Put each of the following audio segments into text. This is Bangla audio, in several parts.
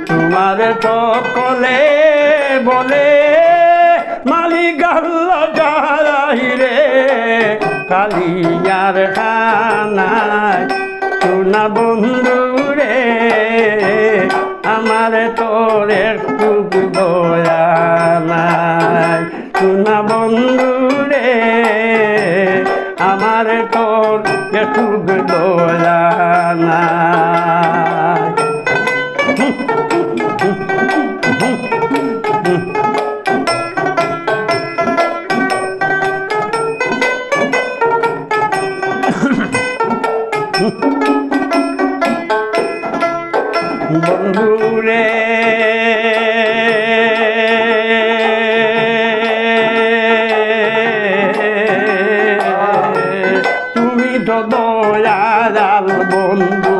তোমার সকলে বলে মালিক আল্লাহ যারাই রে কালিয়ার খানায় সোনা বন্ধু রে আমার তোর একটু দয়া নাই সোনা বন্ধু রে আমার তোর একটু দয়া নাই বন্ধুরে তুমি তো দয়াল বন্ধু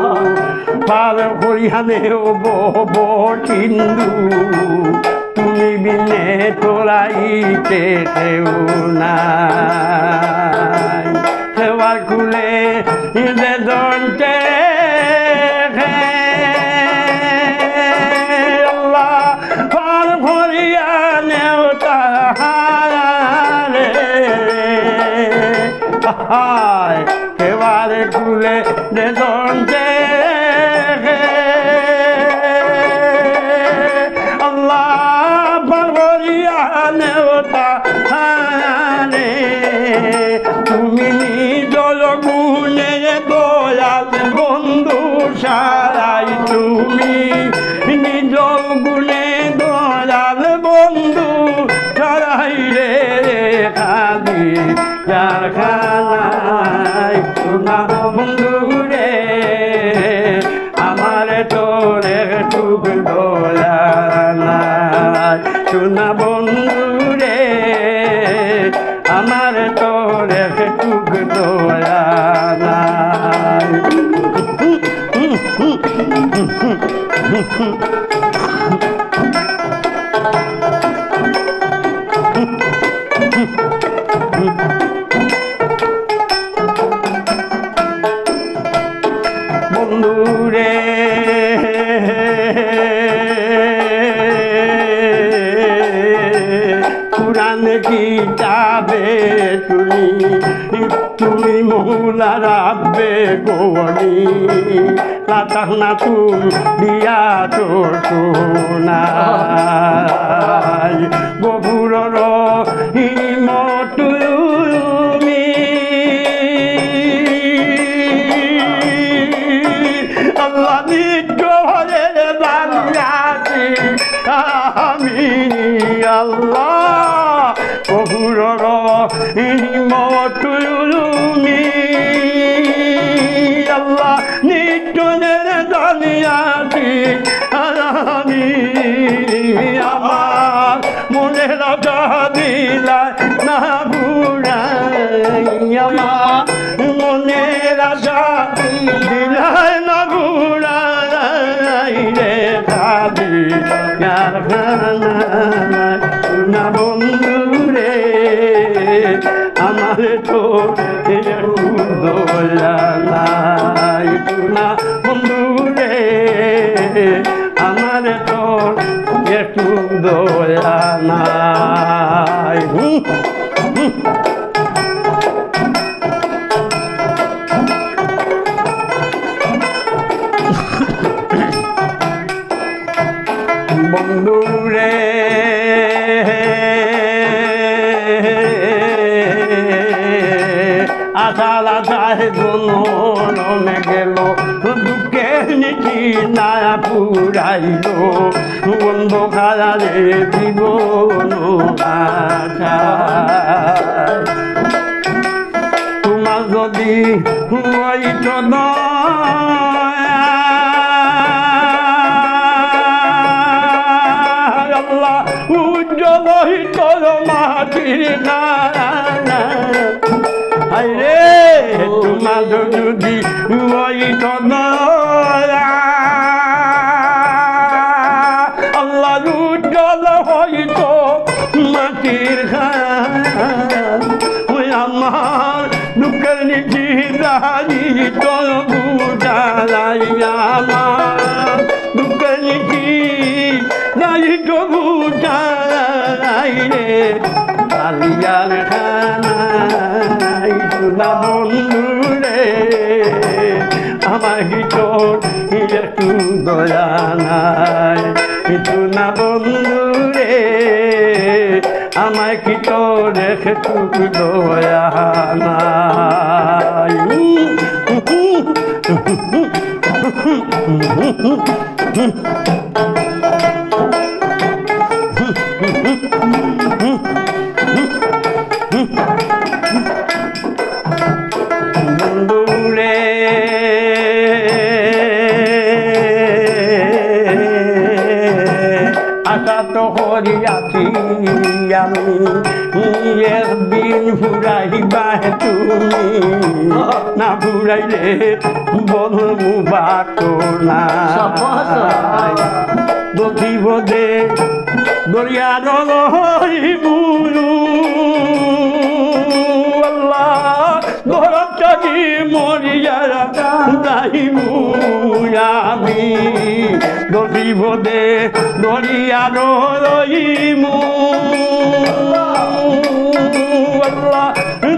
পার হরিহানেও বব সিন্ধু তুমি বিনে তোলাইতে কেউ নাই সেবার খুলে দন্তে কেবারে খুলে দে আল্লাহ বরিয়ানে তুমি জল গুণে দয়াল বন্ধু সারাই তুমি নিজল গুণে দয়াল বন্ধু সারাই রে খাদি কারখানায় সোনা বন্ধু রে আমার তোরে টুক দোলা নাই সোনা বন্ধু রে আমার তোরে টুক দোলা নাই বন্ধুরে কুরআন কিতাবে তুমি মৌলা রাব্বে গোয়ানি লাতাহনা তুমি দিয়া তো সোনাই গভুরর হিমতু আল্লাহ নিগ্রহে বাংলাছি আমি আল্লাহ কবুরর হিমতুলুমি আল্লাহ নিত্যনের দানিয়াছি আমি আমার মনে রাজা দিলা না বুড়াই আমার মনে রাজা দিলাই না বুড়াই রে দাদি না বন্ধু রে আমার তো দোলা নাই না বন্ধু রে আমার তো একটু দোলা নাই বন্ধুরে আশার আশায় জনমে গেল দুঃখের নিচি না পুরাইল অন্ধকারে জীবন তোমার যদি উজ্জ্বল হিতর মাটির রে তোমার যদি আল্লাহ উজ্জ্বল হইত মাটির আমার দুঃখের নিচি দাঁড়ি তোর বুঝাই আমার দুঃখের নিচি তবু যাই রে কালিয়ার খানায় না বন্ধু রে আমার কি তোর একটু দয়া নাই কিছু না বন্ধু রে আমায় কি তোর একটু দয়া নাই বন্ধুরে আশা তো করিয়াছি আমি একদিন ফুরাইবা তুমি না ফুরাইলে বলবো বাটো না বিপদে দরিয়া ধরতাকি মরিয়া যাইমু আমি বিপদে দরিয়া রইমু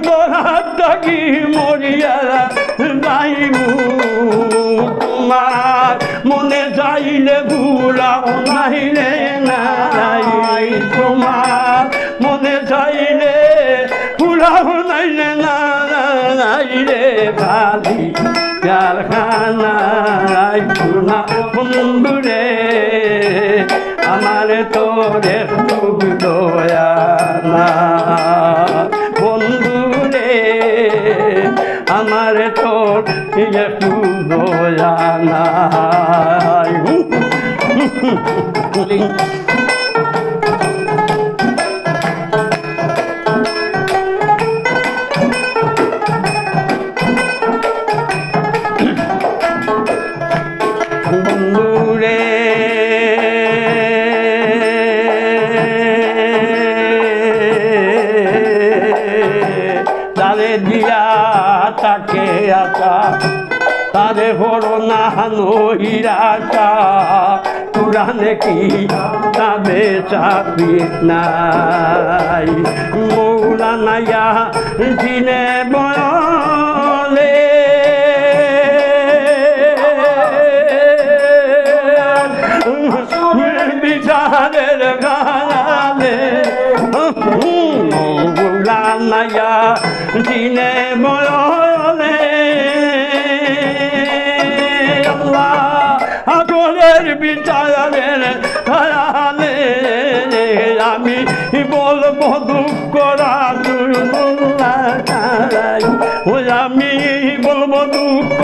ধরতাকি মরিয়া যাইমু তোমার মনে চাইলে ভুলাও নাইলে নাই তোমার মনে চাইলে ভুলাও নাইলে নাইলে খালি কারখানায় না বন্ধুরে আমার তোরে খুব দয়া না বন্ধুরে আমার তোর একটু দয়া নাই বন্ধুরে তারে দিয়া তাকে আকা তারে বড় না নহিরাকা পুরানে কি তাবে চাপি নাই মৌলানায়া দিনে বলে বিচারের গানে মৌলানায়া দিনে বলে আগলের বিচারের গানে আমি বলবো দুঃখ ওই আমি বলবো দুঃখ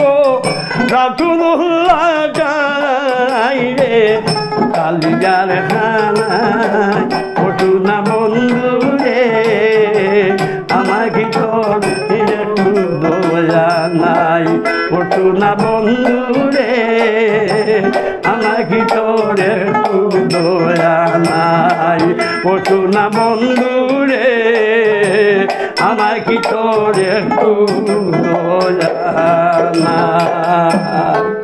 রাতুল্লাহ রে কালিয়ার খানায় ওঠু না বন্ধু রে আমাকে তোর একটু দয়া নাই ওঠু না বন্ধু রে আমাকে তোর একটু দয়া নাই ওঠু না বন্ধু রে আমাকে তোর একটু দয়া নাই